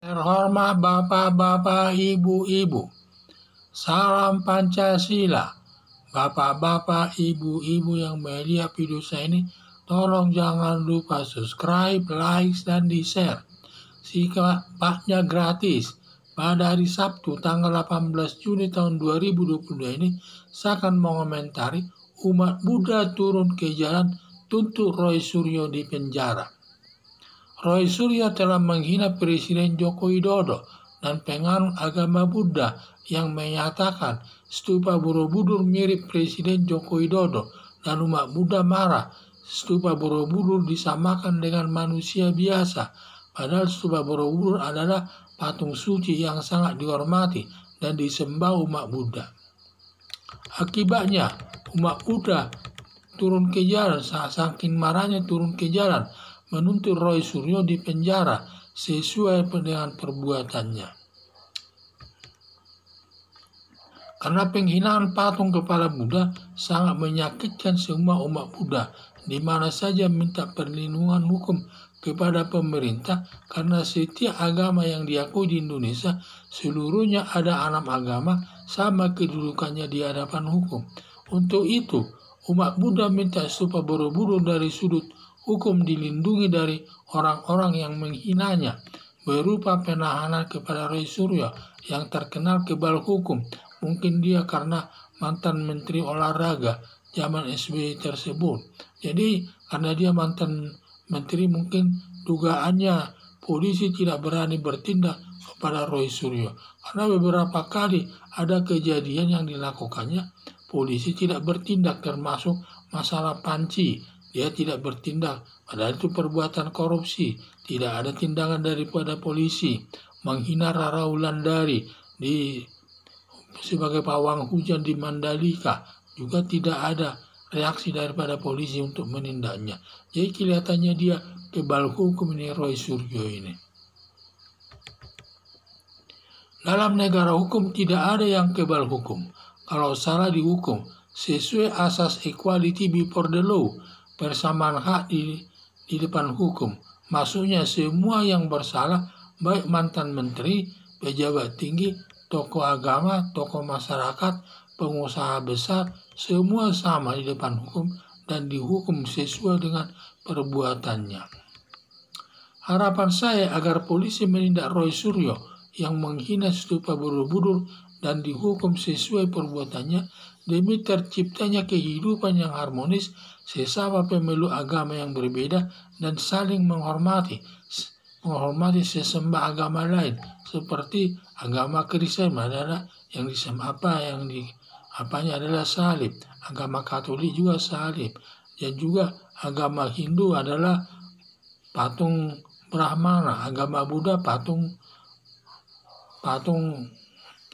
Terhormat Bapak-Bapak, Ibu-Ibu, salam Pancasila. Bapak-bapak, Ibu-Ibu yang melihat video saya ini, tolong jangan lupa subscribe, like, dan di-share. Sifatnya gratis. Pada hari Sabtu tanggal 18 Juni tahun 2022 ini, saya akan mengomentari umat Buddha turun ke jalan tuntut Roy Suryo di penjara. Roy Suryo telah menghina Presiden Joko Widodo dan penganut agama Buddha yang menyatakan stupa Borobudur mirip Presiden Joko Widodo, dan umat Buddha marah. Stupa Borobudur disamakan dengan manusia biasa, padahal stupa Borobudur adalah patung suci yang sangat dihormati dan disembah umat Buddha. Akibatnya, umat Buddha turun ke jalan, saking marahnya turun ke jalan menuntut Roy Suryo di penjara sesuai dengan perbuatannya. Karena penghinaan patung kepala Buddha sangat menyakitkan semua umat Buddha, di mana saja minta perlindungan hukum kepada pemerintah, karena setiap agama yang diakui di Indonesia seluruhnya ada 6 agama sama kedudukannya di hadapan hukum. Untuk itu, umat Buddha minta stupa Borobudur dari sudut hukum dilindungi dari orang-orang yang menghinanya, berupa penahanan kepada Roy Suryo yang terkenal kebal hukum. Mungkin dia karena mantan Menteri Olahraga zaman SBY tersebut. Jadi karena dia mantan Menteri, mungkin dugaannya polisi tidak berani bertindak kepada Roy Suryo. Karena beberapa kali ada kejadian yang dilakukannya, polisi tidak bertindak, termasuk masalah Panci. Dia tidak bertindak, padahal itu perbuatan korupsi. Tidak ada tindakan daripada polisi. Menghina Rara Wulandari sebagai pawang hujan di Mandalika, juga tidak ada reaksi daripada polisi untuk menindaknya. Jadi kelihatannya dia kebal hukum ini, Roy Suryo ini. Dalam negara hukum tidak ada yang kebal hukum. Kalau salah dihukum sesuai asas equality before the law, persamaan hak di depan hukum. Maksudnya semua yang bersalah, baik mantan menteri, pejabat tinggi, tokoh agama, tokoh masyarakat, pengusaha besar, semua sama di depan hukum dan dihukum sesuai dengan perbuatannya. Harapan saya agar polisi menindak Roy Suryo yang menghina stupa Borobudur dan dihukum sesuai perbuatannya, demi terciptanya kehidupan yang harmonis sesama pemeluk agama yang berbeda dan saling menghormati sesembah agama lain, seperti agama Kristen adalah yang disembah apanya adalah salib, agama Katolik juga salib, dan juga agama Hindu adalah patung Brahmana, agama Buddha patung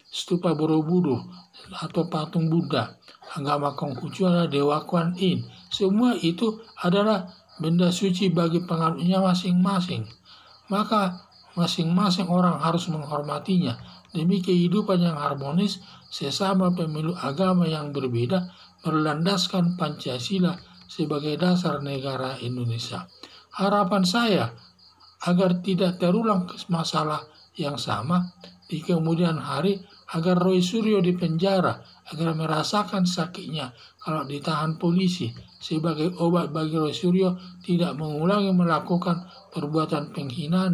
stupa Borobudur atau patung Buddha, agama Konghucu adalah Dewa Kuan Yin. Semua itu adalah benda suci bagi penganutnya masing-masing. Maka masing-masing orang harus menghormatinya demi kehidupan yang harmonis sesama pemeluk agama yang berbeda, berlandaskan Pancasila sebagai dasar negara Indonesia. Harapan saya agar tidak terulang masalah yang sama di kemudian hari, agar Roy Suryo di penjara, agar merasakan sakitnya kalau ditahan polisi, sebagai obat bagi Roy Suryo tidak mengulangi melakukan perbuatan penghinaan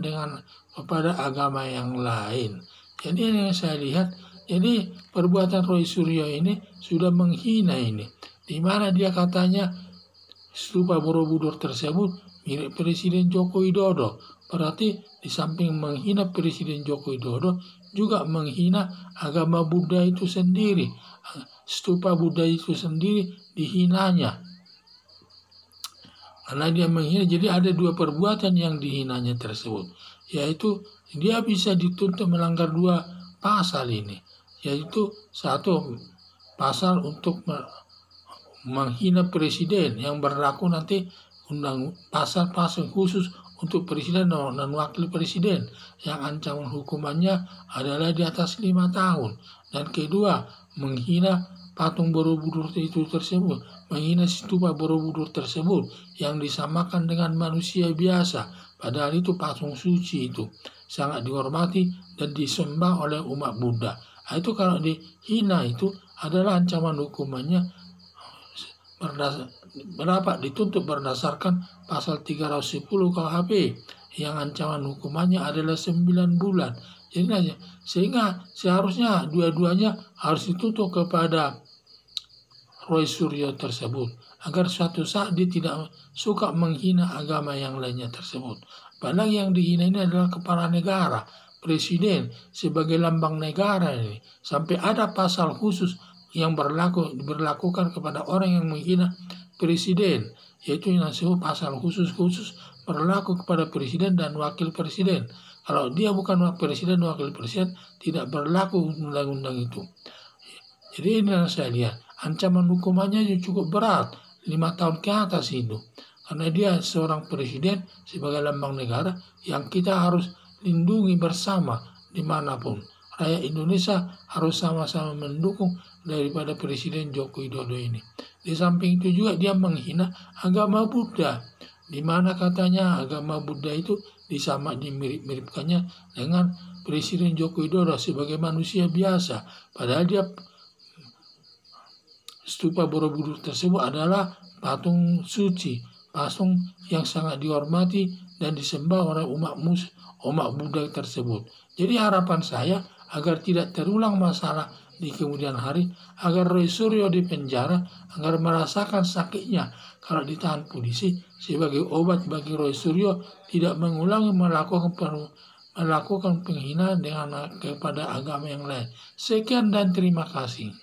kepada agama yang lain. Jadi yang saya lihat, jadi perbuatan Roy Suryo ini sudah menghina ini, di mana dia katanya stupa Borobudur tersebut mirip Presiden Joko Widodo. Berarti di samping menghina Presiden Joko Widodo, juga menghina agama Buddha itu sendiri. Stupa Buddha itu sendiri dihinanya. Karena dia menghina, jadi ada 2 perbuatan yang dihinanya tersebut. Yaitu dia bisa dituntut melanggar 2 pasal ini. Yaitu 1 pasal untuk menghina presiden yang berlaku nanti pasal-pasal khusus untuk presiden dan wakil presiden yang ancaman hukumannya adalah di atas 5 tahun. Dan kedua, menghina patung Borobudur itu tersebut, menghina stupa Borobudur tersebut yang disamakan dengan manusia biasa, Padahal itu patung suci itu sangat dihormati dan disembah oleh umat Buddha. Itu kalau dihina itu adalah ancaman hukumannya berapa dituntut berdasarkan pasal 310 KUHP yang ancaman hukumannya adalah 9 bulan. Jadi sehingga seharusnya dua-duanya harus dituntut kepada Roy Suryo tersebut agar suatu saat dia tidak suka menghina agama yang lainnya tersebut. Padahal yang dihina ini adalah kepala negara, presiden sebagai lambang negara ini. Sampai ada pasal khusus yang berlakukan kepada orang yang menghina presiden, yaitu yang disebut pasal khusus berlaku kepada presiden dan wakil presiden. Kalau dia bukan presiden dan wakil presiden, tidak berlaku undang-undang itu. Jadi ini yang saya lihat, ancaman hukumannya cukup berat, 5 tahun ke atas itu. Karena dia seorang presiden sebagai lambang negara yang kita harus lindungi bersama dimanapun. Rakyat Indonesia harus sama-sama mendukung daripada Presiden Joko Widodo ini. Di samping itu juga dia menghina agama Buddha, di mana katanya agama Buddha itu dimirip-miripkannya dengan Presiden Joko Widodo sebagai manusia biasa. Padahal dia stupa Borobudur tersebut adalah patung suci, patung yang sangat dihormati dan disembah oleh umat Buddha tersebut. Jadi harapan saya agar tidak terulang masalah di kemudian hari, agar Roy Suryo dipenjara, agar merasakan sakitnya kalau ditahan polisi sebagai obat bagi Roy Suryo tidak mengulangi melakukan penghinaan kepada agama yang lain. Sekian dan terima kasih.